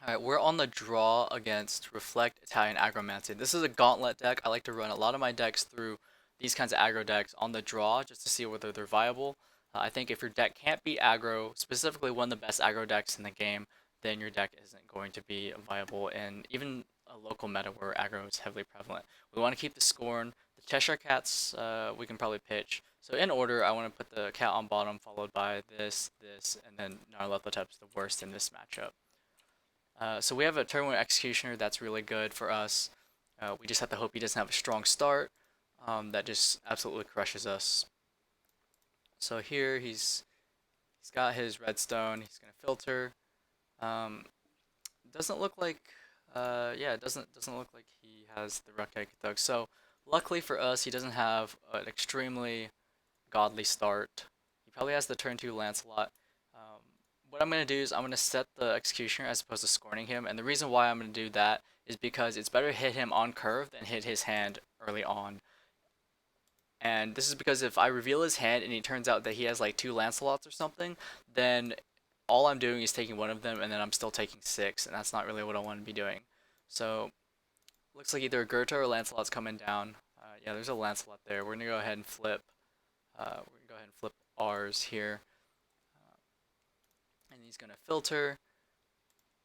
Alright, we're on the draw against Reflect Italian Aggromancy. This is a gauntlet deck. I like to run a lot of my decks through these kinds of aggro decks on the draw just to see whether they're viable. I think if your deck can't beat aggro, specifically one of the best aggro decks in the game, then your deck isn't going to be viable in even a local meta where aggro is heavily prevalent. We want to keep the Scorn. The Cheshire Cats we can probably pitch. So in order, I want to put the cat on bottom, followed by this, and then Nyarlathotep's the worst in this matchup. So we have a turn 1 Executioner that's really good for us. We just have to hope he doesn't have a strong start that just absolutely crushes us. So here he's got his redstone. He's gonna filter. Um, doesn't look like yeah, it doesn't look like he has the Ruckegg Thug. So luckily for us, he doesn't have an extremely godly start. He probably has the turn 2 Lancelot. Um, what I'm going to do is I'm going to set the Executioner as opposed to scorning him, and the reason why I'm going to do that is because it's better to hit him on curve than hit his hand early on. And this is because if I reveal his hand and it turns out that he has like 2 Lancelots or something, then all I'm doing is taking one of them and then I'm still taking 6, and that's not really what I want to be doing. So, looks like either a Goethe or Lancelot's coming down. Yeah, there's a Lancelot there. We're going to go ahead and flip. We're going to go ahead and flip ours here. And he's going to filter.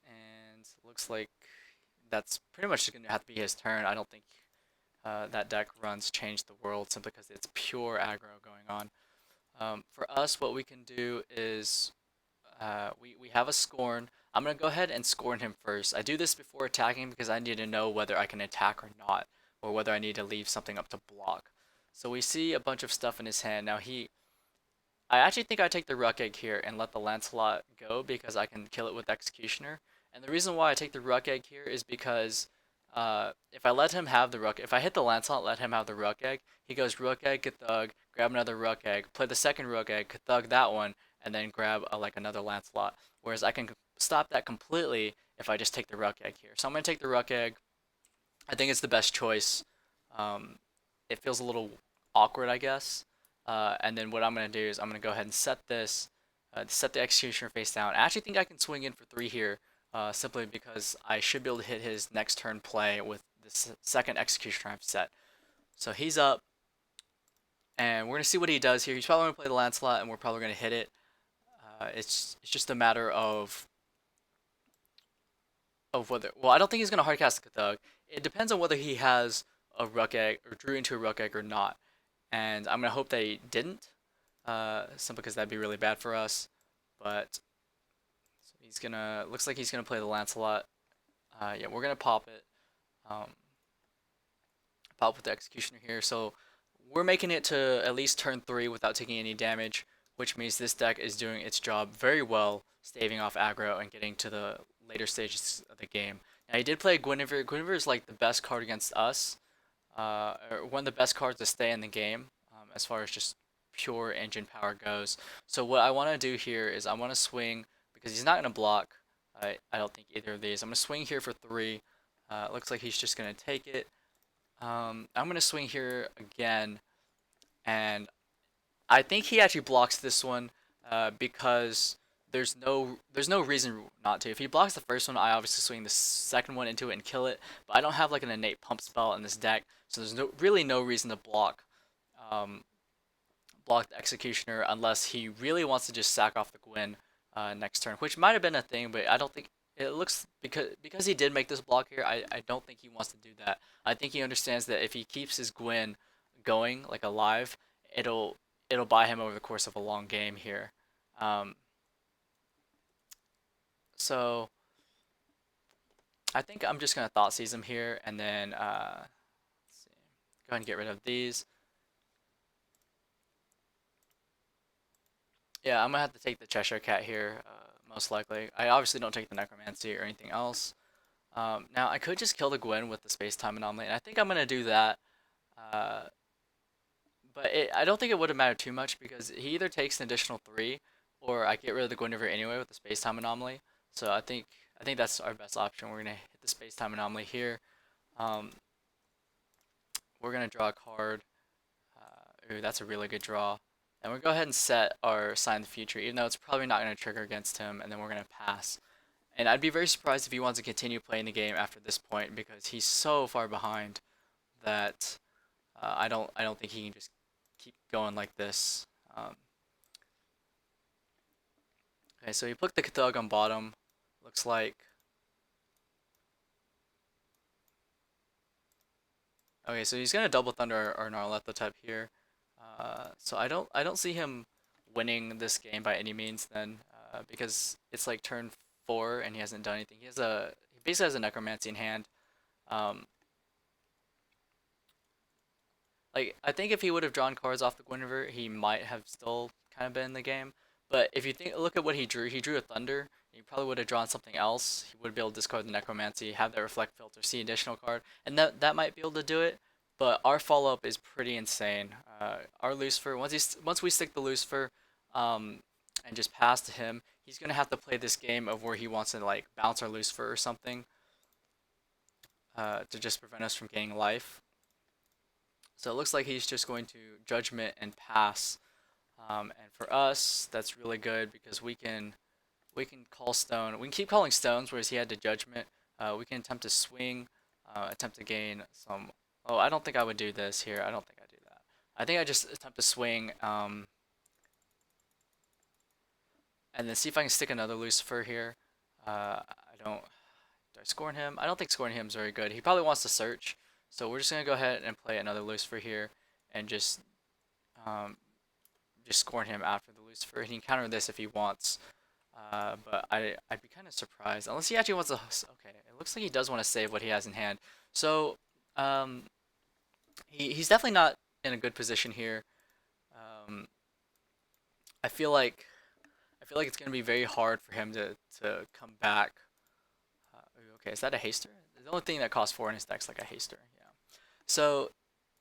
And looks like that's pretty much going to have to be his turn. I don't think that deck runs Change the World simply because it's pure aggro going on. For us, what we can do is we have a Scorn. I'm going to go ahead and Scorn him first. I do this before attacking because I need to know whether I can attack or not, or whether I need to leave something up to block. So we see a bunch of stuff in his hand. Now I actually think I take the Ruckegg here and let the Lancelot go because I can kill it with Executioner. And the reason why I take the Ruckegg here is because if I let him have the if I hit the Lancelot, let him have the Ruckegg, he goes Ruckegg, Thug, grab another Ruckegg, play the second Ruckegg, Thug that one, and then grab like another Lancelot. Whereas I can stop that completely if I just take the Ruckegg here. So I'm going to take the Ruckegg. I think it's the best choice. Um, it feels a little awkward, I guess. And then what I'm going to do is I'm going to go ahead and set the Executioner face down. I actually think I can swing in for 3 here, simply because I should be able to hit his next turn play with the second Executioner I've set. So he's up, and we're going to see what he does here. He's probably going to play the Lancelot, and we're probably going to hit it. It's just a matter of whether. Well, I don't think he's going to hardcast Cthulhu. It depends on whether he has a Ruckegg or drew into a Ruckegg or not. And I'm going to hope that he didn't, simply because that'd be really bad for us. But so he's going to. Looks like he's going to play the Lancelot. Yeah, we're going to pop it. Um, Pop with the Executioner here. So we're making it to at least turn 3 without taking any damage, which means this deck is doing its job very well, staving off aggro and getting to the later stages of the game. Now, he did play Guinevere. Guinevere is like the best card against us, or one of the best cards to stay in the game, as far as just pure engine power goes. So what I want to do here is I want to swing, because he's not going to block. I don't think either of these. I'm going to swing here for 3. Looks like he's just going to take it. I'm going to swing here again, and I think he actually blocks this one because there's no reason not to. If he blocks the first one, I obviously swing the second one into it and kill it. But I don't have like an innate pump spell in this deck, so there's really no reason to um, block the Executioner unless he really wants to just sack off the Gwyn next turn, which might have been a thing, but I don't think it looks because he did make this block here. I don't think he wants to do that. I think he understands that if he keeps his Gwyn going like alive, it'll it'll buy him over the course of a long game here. Um, so I think I'm just gonna Thought Seize him here, and then let's see, go ahead and get rid of these. Yeah, I'm gonna have to take the Cheshire Cat here, most likely. I obviously don't take the Necromancy or anything else. Now I could just kill the Gwyn with the Space-Time Anomaly, and I think I'm gonna do that. Uh, but I don't think it would have mattered too much because he either takes an additional 3, or I get rid of the Guinevere anyway with the Space-Time Anomaly. So I think that's our best option. We're gonna hit the Space-Time Anomaly here. Um, we're gonna draw a card. Ooh, that's a really good draw. And we'll go ahead and set our Sign of the Future, even though it's probably not gonna trigger against him, and then we're gonna pass. And I'd be very surprised if he wants to continue playing the game after this point because he's so far behind that I don't think he can just keep going like this. Okay, so he put the Cthulhu on bottom. Looks like. Okay, so he's gonna double thunder our Nyarlathotep here. So I don't see him winning this game by any means then, because it's like turn 4 and he hasn't done anything. He basically has a necromancy in hand. Um, like I think if he would have drawn cards off the Guinevere, he might have still kind of been in the game. But if you look at what he drew a thunder. He probably would have drawn something else. He would be able to discard the necromancy, have that reflect filter, see additional card, and that might be able to do it. But our follow up is pretty insane. Our Lucifer, once we stick the Lucifer, and just pass to him, he's gonna have to play this game of where he wants to like bounce our Lucifer or something, to just prevent us from gaining life. So it looks like he's just going to judgment and pass. And for us, that's really good because we can call stone. We can keep calling stones, whereas he had to judgment. We can attempt to swing, attempt to gain some. Oh, I don't think I would do this here. I don't think I do that. I think I just attempt to swing, and then see if I can stick another Lucifer here. I don't. Do I scorn him? I don't think scorning him is very good. He probably wants to search, so we're just gonna go ahead and play another Lucifer here, and um, just scorn him after the Lucifer. He can counter this if he wants. But I'd be kind of surprised unless he actually wants to. Okay, it looks like he does want to save what he has in hand. So um, he's definitely not in a good position here. Um, I feel like it's gonna be very hard for him to come back. Okay, is that a haster? The only thing that costs 4 in his deck's like a haster. Yeah. So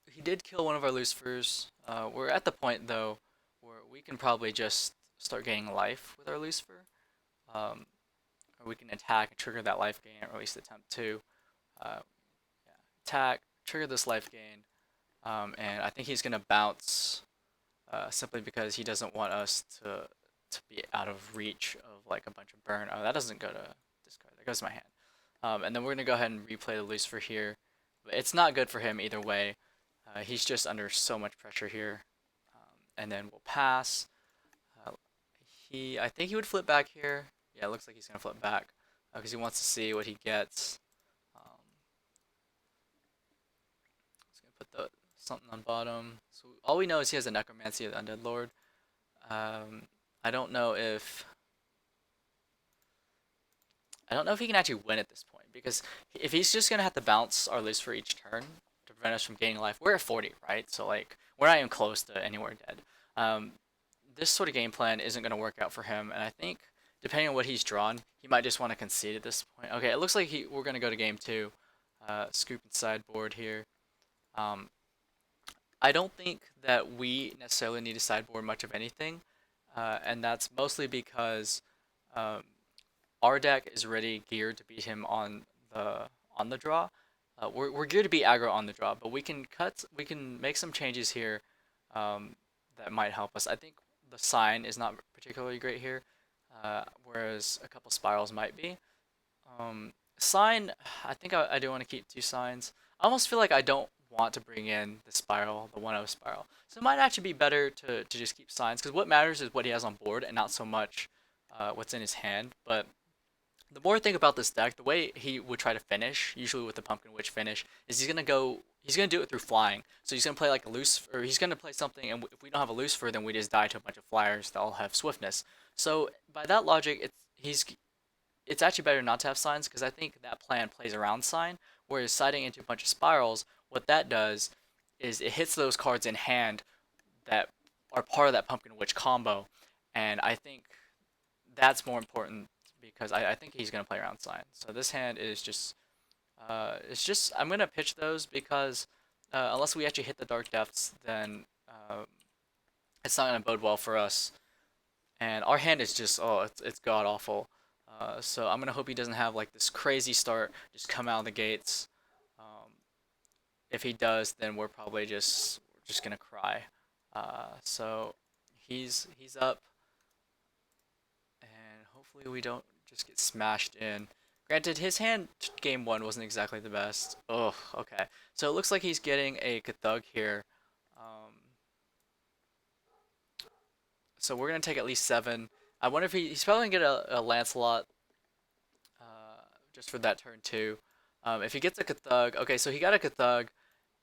he did kill one of our Lucifers. We're at the point though where we can probably just start gaining life with our Lucifer. Um, or we can attack and trigger that life gain, or at least attempt to. Uh, yeah. Attack, trigger this life gain, and I think he's gonna bounce, simply because he doesn't want us to be out of reach of like a bunch of burn. Oh, that doesn't go to discard. That goes to my hand. And then we're gonna go ahead and replay the Lucifer here. But it's not good for him either way. He's just under so much pressure here. And then we'll pass. Uh, I think he would flip back here. Yeah, it looks like he's gonna flip back because he wants to see what he gets. He's gonna put the something on bottom. So all we know is he has a necromancy of the Undead Lord. I don't know if he can actually win at this point because if he's just gonna have to bounce our Lucifer each turn to prevent us from gaining life, we're at 40, right? So like we're not even close to anywhere dead. This sort of game plan isn't gonna work out for him, and I think depending on what he's drawn, he might just want to concede at this point. Okay, it looks like we're gonna go to game 2. Scoop and sideboard here. I don't think that we necessarily need to sideboard much of anything, and that's mostly because um, our deck is already geared to beat him on the draw. We're geared to beat aggro on the draw, but we can make some changes here, that might help us. I think the sign is not particularly great here, whereas a couple spirals might be. Sign, I think I do want to keep 2 signs. I almost feel like I don't want to bring in the spiral, the 1-0 spiral. So it might actually be better to just keep signs, because what matters is what he has on board and not so much what's in his hand. But the more I think about this deck, the way he would try to finish, usually with the Pumpkin Witch finish, is he's gonna do it through flying. So he's gonna play like a Lucifer, or he's gonna play something, and if we don't have a Lucifer, then we just die to a bunch of flyers that all have swiftness. So by that logic, it's actually better not to have signs because I think that plan plays around sign, whereas siding into a bunch of spirals, what that does is it hits those cards in hand that are part of that Pumpkin Witch combo, and I think that's more important because I think he's gonna play around sign. So this hand is just I'm gonna pitch those because unless we actually hit the Dark Depths, then it's not gonna bode well for us. And our hand is just it's god awful. So I'm gonna hope he doesn't have like this crazy start, just come out of the gates. If he does, then we're probably we're just gonna cry. So he's up, and hopefully we don't just get smashed in. Granted, his hand game one wasn't exactly the best. Oh, okay. So it looks like he's getting a Cthulhu here. Um, so we're gonna take at least 7. I wonder if he's probably gonna get a Lancelot just for that turn too. If he gets a Cthulhu, okay, so he got a Cthulhu,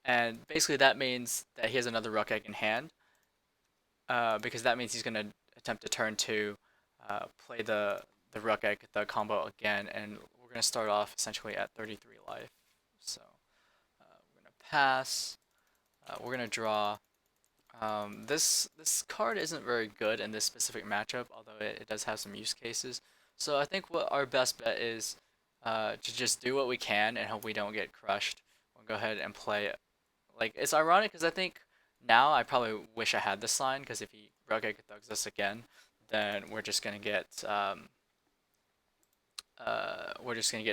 and basically that means that he has another Ruck Egg in hand. Because that means he's gonna attempt to turn 2, play the Ruck Egg Cthulhu combo again, and we're gonna start off essentially at 33 life. So we're gonna pass. We're gonna draw. This card isn't very good in this specific matchup, although it does have some use cases. So I think what our best bet is to just do what we can and hope we don't get crushed. We'll go ahead and play it. Like, it's ironic because I think now I probably wish I had this line, because if he Rugged thugs us again, then we're just gonna get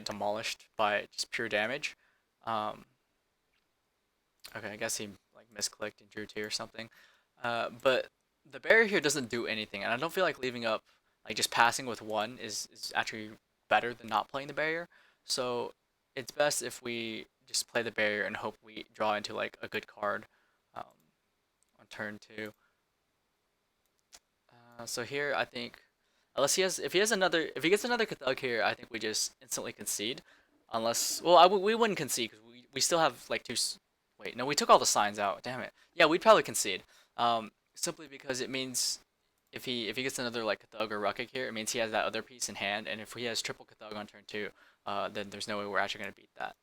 demolished by just pure damage. Okay, I guess he like misclicked and drew 2 or something. But the barrier here doesn't do anything, and I don't feel like leaving up, like just passing with 1 is actually better than not playing the barrier. So it's best if we just play the barrier and hope we draw into like a good card on turn 2. So here I think, unless if he gets another Cthulhu here, I think we just instantly concede. Unless, well, we wouldn't concede because we still have like 2. Wait, no, we took all the signs out. Damn it. Yeah, we'd probably concede. Simply because it means if he gets another like Cthulhu or Ruckik here, it means he has that other piece in hand, and if he has triple Cthulhu on turn 2, then there's no way we're actually gonna beat that.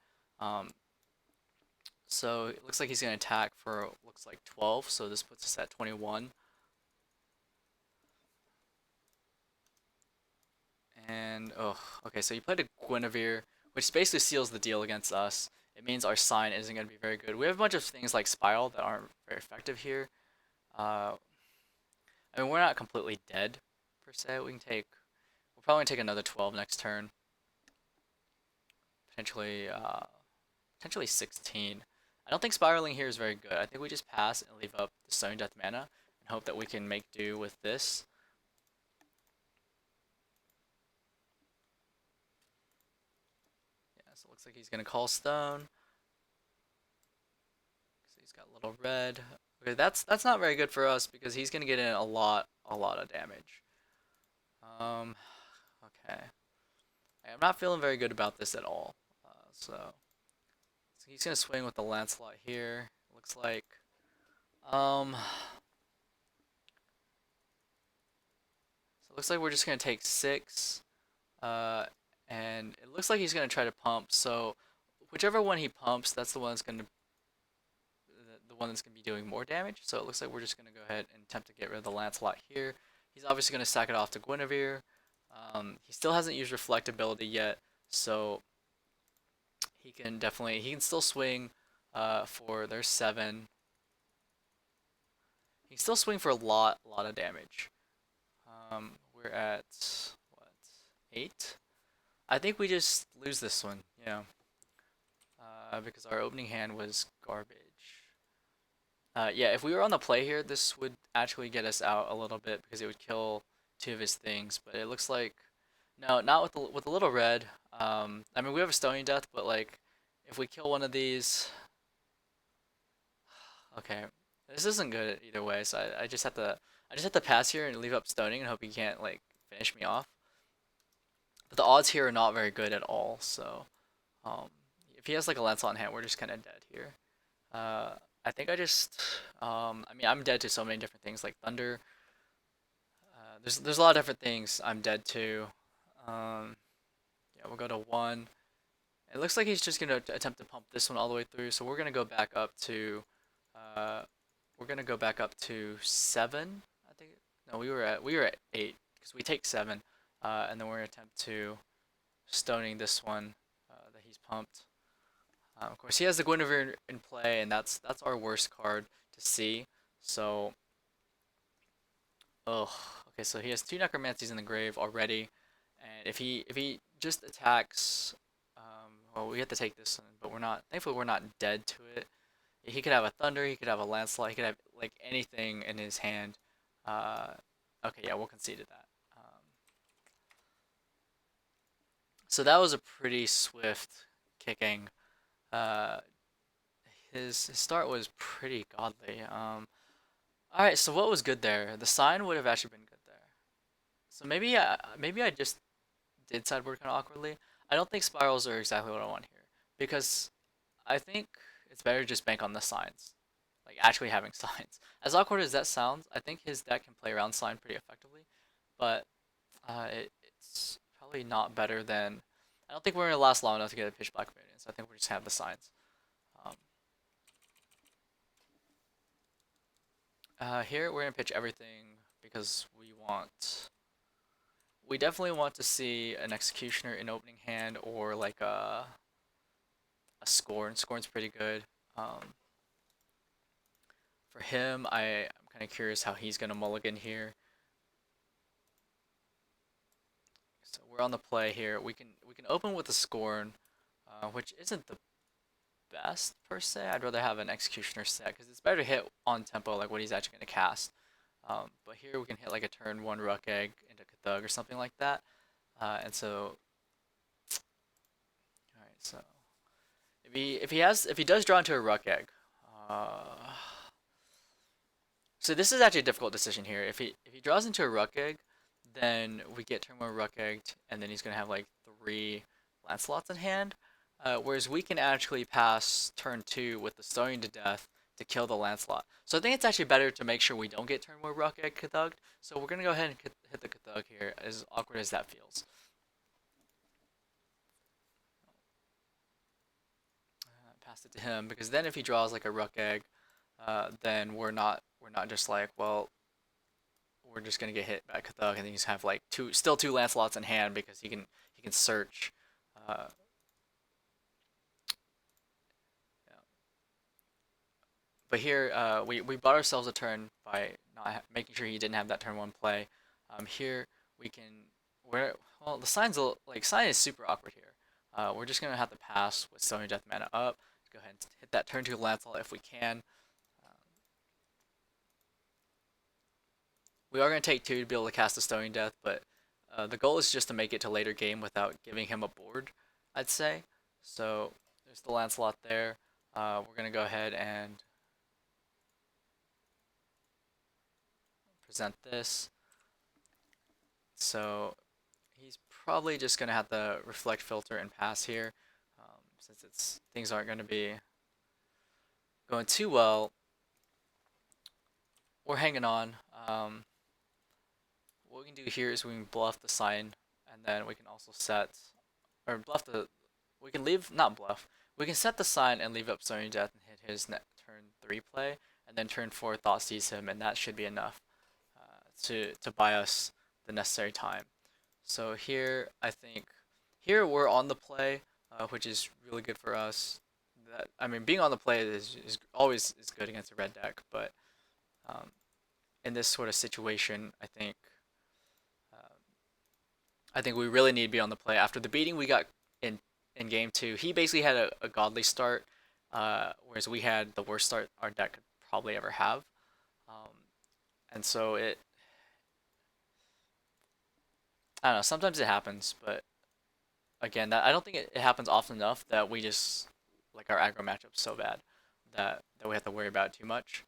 So it looks like he's gonna attack for looks like 12, so this puts us at 21. And oh, okay, so he played a Guinevere, which basically seals the deal against us. It means our sign isn't going to be very good. We have a bunch of things like Spiral that aren't very effective here. I mean, we're not completely dead, per se. We'll probably take another 12 next turn. Potentially 16. I don't think Spiraling here is very good. I think we just pass and leave up the Stone Death mana and hope that we can make do with this. So it looks like he's gonna call Stone. So he's got little red. Okay, that's not very good for us because he's gonna get in a lot of damage. Okay. I'm not feeling very good about this at all. So he's gonna swing with the Lancelot here. Looks like. So it looks like we're just gonna take 6. And it looks like he's going to try to pump, so whichever one he pumps, that's the one that's going to be doing more damage. So it looks like we're just going to go ahead and attempt to get rid of the Lancelot here. He's obviously going to sack it off to Guinevere. He still hasn't used Reflectability yet, so he can still swing for there's 7. He can still swing for a lot of damage. We're at what, 8? I think we just lose this one, yeah. Because our opening hand was garbage. Yeah, if we were on the play here, this would actually get us out a little bit because it would kill 2 of his things. But it looks like, no, not with the little red. I mean, we have a Stoning Death, but like, if we kill one of these, okay, this isn't good either way. So I just have to pass here and leave up Stoning and hope he can't like finish me off. But the odds here are not very good at all, so if he has like a Lancelot in hand, we're just kind of dead here. I think I mean, I'm dead to so many different things like Thunder. There's a lot of different things I'm dead to. Yeah, we'll go to 1. It looks like he's just gonna attempt to pump this one all the way through, so we're gonna go back up to 7. I think. No, we were at 8 because we take 7. And then we're going to attempt to Stoning this one that he's pumped. Of course, he has the Guinevere in play, and that's our worst card to see. So, okay, so he has 2 Necromancies in the grave already, and if he just attacks, well, we have to take this one, but thankfully we're not dead to it. He could have a Thunder, he could have a Lancelot, he could have like anything in his hand. Okay, yeah, we'll concede to that. So that was a pretty swift kicking. Uh, his start was pretty godly. All right, so what was good there? The sign would have actually been good there. So maybe I just did sideboard kind of awkwardly. I don't think spirals are exactly what I want here because I think it's better to just bank on the signs, like actually having signs. As awkward as that sounds, I think his deck can play around sign pretty effectively, but it's probably not better than. I don't think we're gonna last long enough to get a pitch black minion, so I think we just have the signs. Um, Here we're gonna pitch everything because we definitely want to see an executioner in opening hand or like a scorn. Scorn's pretty good. For him, I'm kind of curious how he's gonna mulligan here. So we're on the play here. We can open with a scorn, which isn't the best per se. I'd rather have an executioner set because it's better to hit on tempo like what he's actually gonna cast. But here we can hit like a turn one Ruck Egg into Kathug or something like that. And so, all right. So if he does draw into a Ruck Egg, so this is actually a difficult decision here. If he draws into a Ruck Egg, then we get turn one Ruck Egged, and then he's gonna have like 3 Lancelots in hand. Whereas we can actually pass turn 2 with the Stoning to Death to kill the Lancelot. So I think it's actually better to make sure we don't get turn 1 Ruck Egg Kathugged. So we're gonna go ahead and hit the Kathug here, as awkward as that feels. Pass it to him because then if he draws like a Ruck Egg, then we're not just like, well, we're just gonna get hit by Kathug, and then he's have like still two Lancelots in hand because he can search. Yeah. But here we bought ourselves a turn by not making sure he didn't have that turn one play. Here we can well the sign's like sign is super awkward here. We're just gonna have to pass with Stony Death mana up. Go ahead and hit that turn 2 Lancelot if we can. We are going to take 2 to be able to cast a Stoning Death, but the goal is just to make it to later game without giving him a board, I'd say. So there's the Lancelot there. We're going to go ahead and present this. So he's probably just going to have to reflect, filter, and pass here, since things aren't going to be going too well. We're hanging on. What we can do here is we can bluff the sign, and then we can also set, or bluff the, we can leave, not bluff, we can set the sign and leave up Stoning Death and hit his turn 3 play, and then turn 4 Thoughtseize him, and that should be enough to buy us the necessary time. So here, I think, here we're on the play, which is really good for us. I mean, being on the play is always good against a red deck, but in this sort of situation, I think we really need to be on the play. After the beating we got in game 2, he basically had a godly start, whereas we had the worst start our deck could probably ever have. And so I don't know, sometimes it happens, but again, I don't think it happens often enough that we just, like, our aggro matchup's so bad that we have to worry about it too much.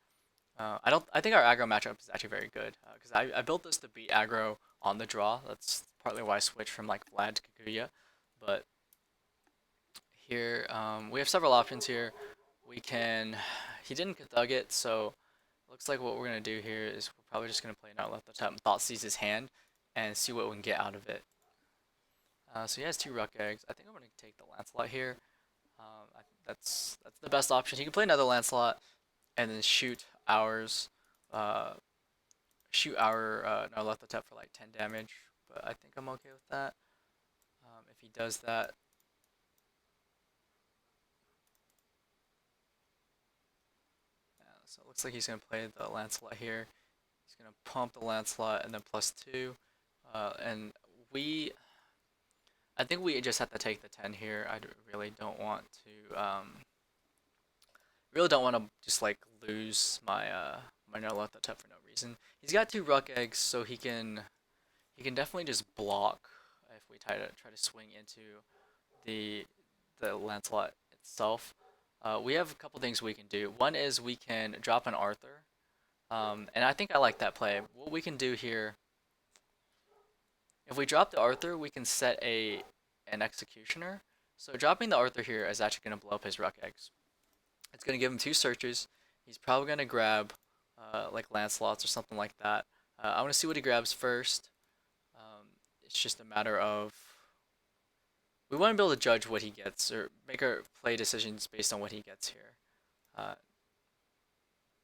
I think our aggro matchup is actually very good, because I built this to beat aggro on the draw. That's partly why I switched from like Vlad to Kaguya. But here we have several options here. He didn't Kathug it, so looks like what we're gonna do here is we're probably just gonna play Nyarlathotep and Thoughtseize his hand and see what we can get out of it. So he has 2 Ruck Eggs. I think I'm gonna take the Lancelot here. I think that's the best option. He can play another Lancelot and then shoot ours, Nyarlathotep for like 10 damage, but I think I'm okay with that. If he does that, so it looks like he's gonna play the Lancelot here. He's gonna pump the Lancelot and then +2, and I think we just have to take the 10 here. I really don't want to just like lose my my Nyarlathotep for no reason. He's got 2 Ruck Eggs, so he can definitely just block we try to swing into the Lancelot itself. We have a couple things we can do. One is we can drop an Arthur, and I think I like that play. What we can do here, if we drop the Arthur, we can set an Executioner. So dropping the Arthur here is actually going to blow up his Ruck Eggs. It's going to give him 2 searches. He's probably going to grab like Lancelot's or something like that. I want to see what he grabs first. It's just a matter of we want to be able to judge what he gets or make our play decisions based on what he gets here.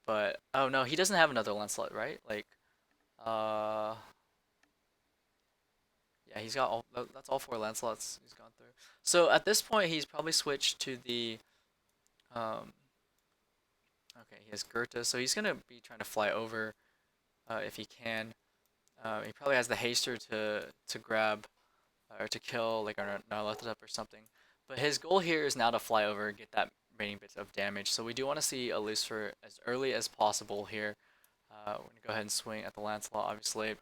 But oh no, he doesn't have another Lancelot, right? Like, yeah, he's got all. That's all 4 Lancelots he's gone through. So at this point, he's probably switched to the. Okay, he has Goethe, so he's gonna be trying to fly over, if he can. He probably has the haster to grab or to kill like a Nyarlathotep or something. But his goal here is now to fly over and get that remaining bit of damage. So we do want to see a Lucifer as early as possible here. We're gonna go ahead and swing at the Lancelot, obviously.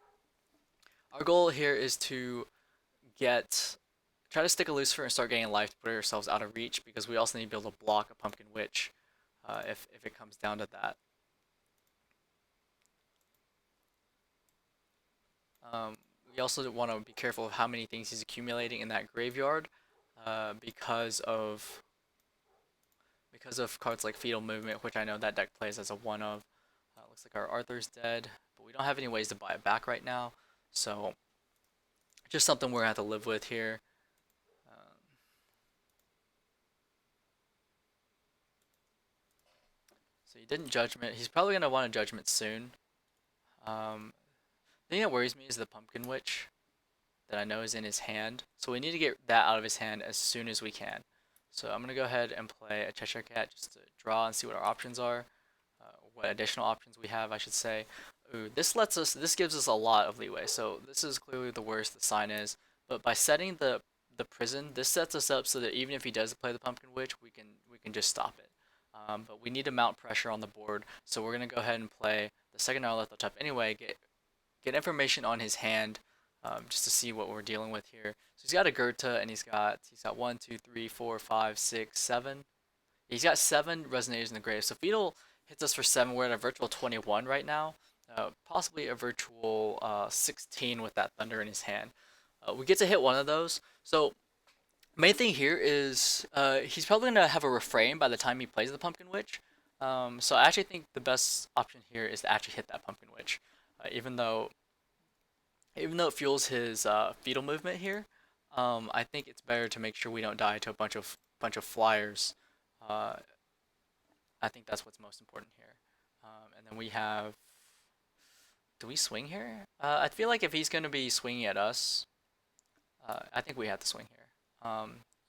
Our goal here is to try to stick a Lucifer and start getting life to put ourselves out of reach, because we also need to be able to block a Pumpkin Witch if it comes down to that. We also want to be careful of how many things he's accumulating in that graveyard, because of cards like Fetal Movement, which I know that deck plays as a one of. Looks like our Arthur's dead, but we don't have any ways to buy it back right now, so just something we're gonna have to live with here. So he didn't Judgment. He's probably gonna want a Judgment soon. The thing that worries me is the Pumpkin Witch that I know is in his hand. So we need to get that out of his hand as soon as we can. So I'm going to go ahead and play a Cheshire Cat just to draw and see what our options are. What additional options we have, I should say. Ooh, this gives us a lot of leeway. So this is clearly the worst the sign is. But by setting the prison, this sets us up so that even if he does play the Pumpkin Witch, we can just stop it. But we need to mount pressure on the board. So we're going to go ahead and play the second Nyarlathotep anyway, get information on his hand, just to see what we're dealing with here. So he's got a Goethe, and he's got 1, 2, 3, 4, 5, 6, 7. He's got 7 Resonators in the grave. So Fetal hits us for 7. We're at a virtual 21 right now. Possibly a virtual 16 with that Thunder in his hand. We get to hit one of those. So main thing here is he's probably going to have a refrain by the time he plays the Pumpkin Witch. So I actually think the best option here is to actually hit that Pumpkin Witch. Even though it fuels his Fetal Movement here, I think it's better to make sure we don't die to a bunch of flyers. I think that's what's most important here. And then we have. Do we swing here? I feel like if he's going to be swinging at us, I think we have to swing here.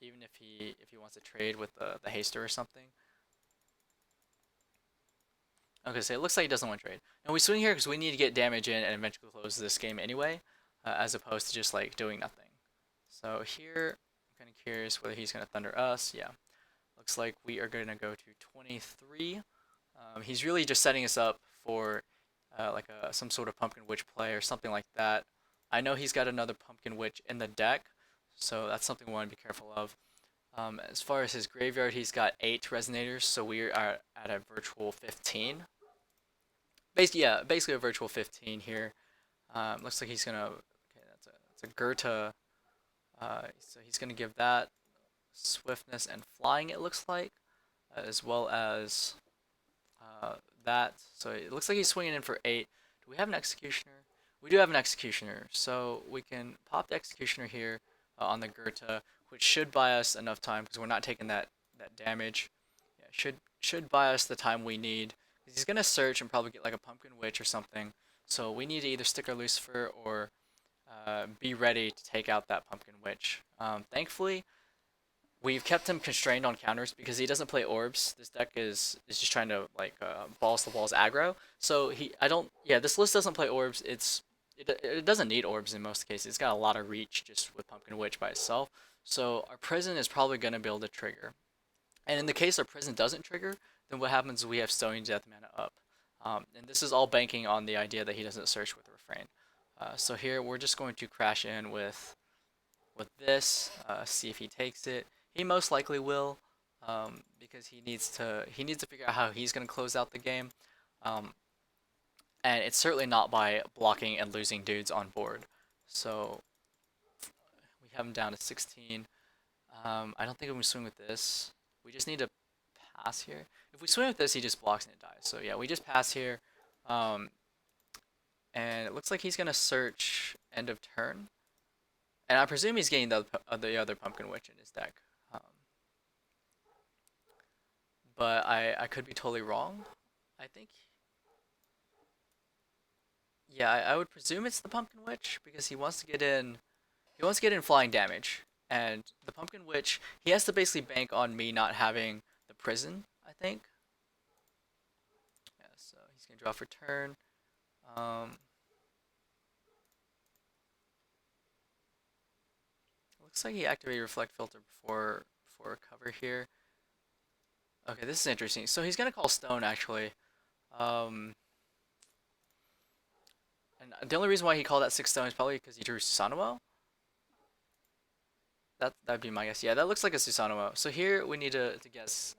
Even if he wants to trade with the haster or something. Okay, so it looks like he doesn't want to trade. And we swing here because we need to get damage in and eventually close this game anyway, as opposed to just like doing nothing. So here, I'm kind of curious whether he's going to Thunder us. Yeah, looks like we are going to go to 23. He's really just setting us up for some sort of Pumpkin Witch play or something like that. I know he's got another Pumpkin Witch in the deck, so that's something we want to be careful of. As far as his graveyard, he's got 8 Resonators, so we are at a virtual 15. Basically a virtual 15 here. Looks like he's gonna. Okay, that's a Goethe. So he's gonna give that swiftness and flying. It looks like, as well as that. So it looks like he's swinging in for 8. Do we have an Executioner? We do have an Executioner, so we can pop the Executioner here on the Goethe, which should buy us enough time because we're not taking that damage. Yeah, should buy us the time we need. He's gonna search and probably get like a Pumpkin Witch or something. So we need to either stick our Lucifer or be ready to take out that Pumpkin Witch. Thankfully, we've kept him constrained on counters because he doesn't play orbs. This deck is just trying to like balls the walls aggro. So this list doesn't play orbs. It doesn't need orbs in most cases. It's got a lot of reach just with Pumpkin Witch by itself. So our prison is probably going to be able to trigger. And in the case our prison doesn't trigger, then what happens is we have Stony Death Mana up. And this is all banking on the idea that he doesn't search with Refrain. So here we're just going to crash in with with this, see if he takes it. He most likely will, because he needs to figure out how he's gonna close out the game, um, and it's certainly not by blocking and losing dudes on board. So we have him down to 16. I don't think we swing with this. We just need to pass here. If we swing with this, he just blocks and it dies. So yeah, we just pass here. Um, and it looks like he's gonna search end of turn. And I presume he's getting the other Pumpkin Witch in his deck. But I could be totally wrong. I think, yeah, I would presume it's the Pumpkin Witch because he wants to get in. He wants to get in flying damage, and the Pumpkin Witch, he has to basically bank on me not having the prison, I think. Yeah, so he's gonna draw for turn. Looks like he activated Reflect Filter before cover here. Okay, this is interesting. So he's gonna call Stone actually. And the only reason why he called that 6 stone is probably because he drew Susanoo. That'd be my guess. Yeah, that looks like a Susanoo. So here we need to guess.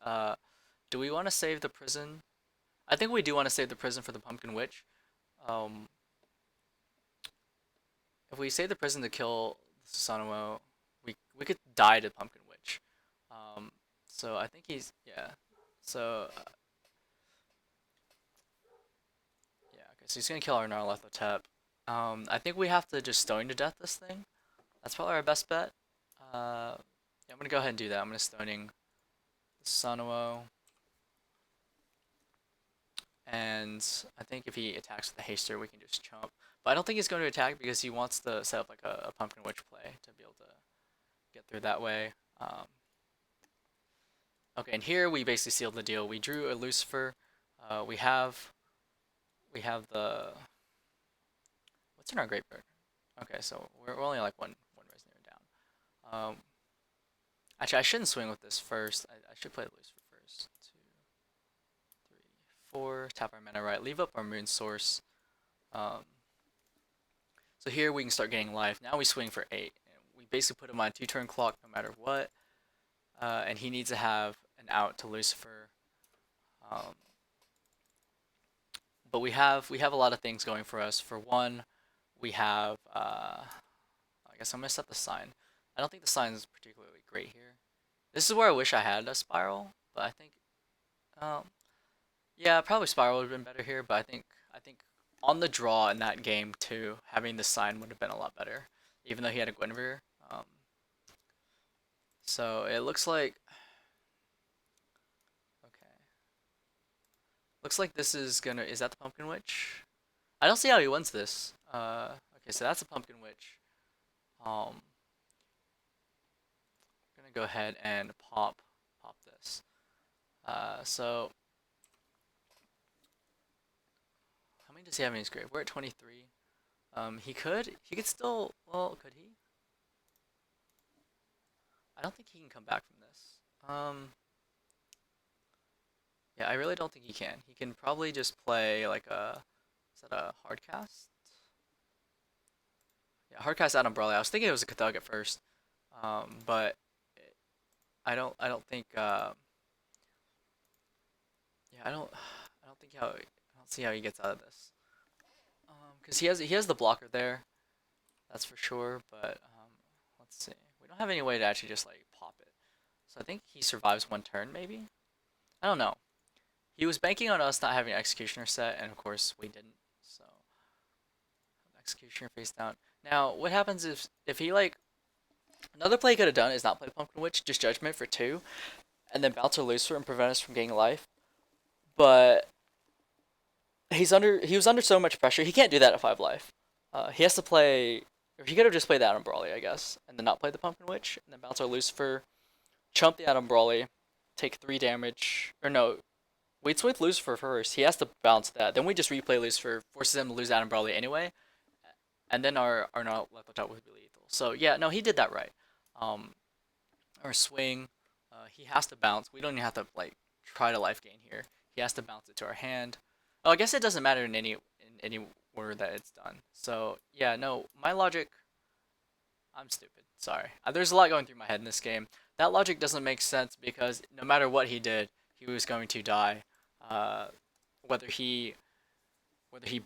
Do we want to save the prison? I think we do want to save the prison for the Pumpkin Witch. If we save the prison to kill the Susanoo, we could die to Pumpkin Witch. So I think he's, yeah. So yeah, okay. So he's gonna kill our Nyarlathotep. I think we have to just stone to death this thing. That's probably our best bet. Yeah, I'm gonna go ahead and do that. I'm gonna stoning the Susanoo. And I think if he attacks with the haster, we can just chump. But I don't think he's going to attack because he wants to set up like a Pumpkin Witch play to be able to get through that way. Okay, and here we basically sealed the deal. We drew a Lucifer. We have the, what's in our graveyard? Okay, so we're only like one Resonator down. Actually, I shouldn't swing with this first. I should play the Lucifer first. 2, 3, 4. Tap our mana right. Leave up our Moon Source. So here we can start getting life. Now we swing for 8. And we basically put him on 2-turn clock no matter what. And he needs to have an out to Lucifer. But we have a lot of things going for us. For one, we have I guess I'm gonna set the sign. I don't think the sign is particularly great here. This is where I wish I had a spiral, but I think yeah, probably spiral would have been better here, but I think on the draw in that game too, having the sign would have been a lot better, even though he had a Guinevere. So it looks like, okay, looks like this is that the Pumpkin Witch? I don't see how he wins this. Okay, so that's a Pumpkin Witch. I'm gonna go ahead and pop this. So how many does he have in his grave? We're at 23. He could still, well, could he? I don't think he can come back from this. Yeah, I really don't think he can. He can probably just play like is that a hard cast? Yeah, hard cast Adam Brawley. I was thinking it was a Kathug at first, but I don't think. Yeah, I don't see how he gets out of this. Because he has the blocker there, that's for sure. But let's see. We don't have any way to actually just like pop it. So I think he survives 1 turn maybe. I don't know. He was banking on us not having Executioner set, and of course we didn't. So Executioner face down. Now what happens if he like, another play he could have done is not play Pumpkin Witch, just Judgment for 2, and then bounce a Lucifer and prevent us from getting life. But he was under so much pressure. He can't do that at 5 life. He has to play, or he could have just played the Adam Brawley, I guess, and then not play the Pumpkin Witch, and then bounce our Lucifer, chump the Adam Brawley, take 3 damage, or no, we'd swing with Lucifer first. He has to bounce that. Then we just replay Lucifer, forces him to lose Adam Brawley anyway, and then our Nyarlathotep would be lethal. So yeah, no, he did that right. Our swing, he has to bounce. We don't even have to like try to life gain here. He has to bounce it to our hand. Oh, I guess it doesn't matter in any order that it's done. So yeah, no, my logic I'm stupid. Sorry. There's a lot going through my head in this game. That logic doesn't make sense because no matter what he did, he was going to die. Uh, whether he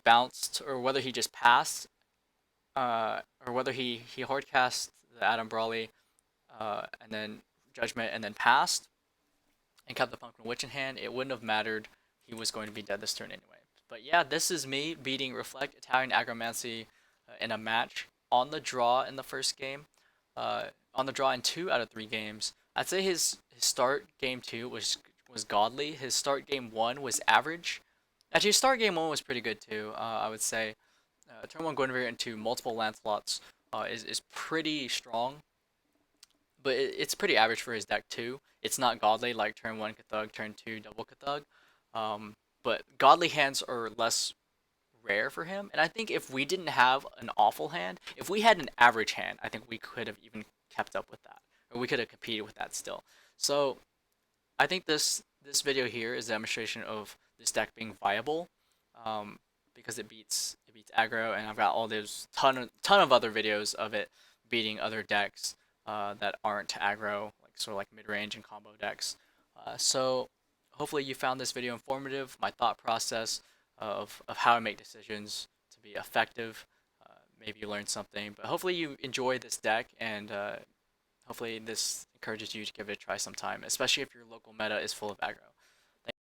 bounced or whether he just passed, or whether he hardcast the Adam Brawley, and then Judgment and then passed and kept the Pumpkin Witch in hand, it wouldn't have mattered. He was going to be dead this turn anyway. But yeah, this is me beating Reflect Italian Aggromancy in a match on the draw in the first game. On the draw in 2 out of 3 games. I'd say his start game 2 was godly. His start game 1 was average. Actually, his start game 1 was pretty good too. I would say turn 1 Guinevere into multiple Lancelots is pretty strong, but it's pretty average for his deck too. It's not godly like turn 1 Cthulhu, turn 2 double Cthulhu. But godly hands are less rare for him, and I think if we didn't have an awful hand, if we had an average hand, I think we could have even kept up with that, or we could have competed with that still. So I think this video here is a demonstration of this deck being viable, because it beats aggro, and I've got all those ton of other videos of it beating other decks that aren't aggro, like sort of like mid range and combo decks. So hopefully you found this video informative. My thought process of how I make decisions to be effective. Maybe you learned something, but hopefully you enjoy this deck, and hopefully this encourages you to give it a try sometime, especially if your local meta is full of aggro.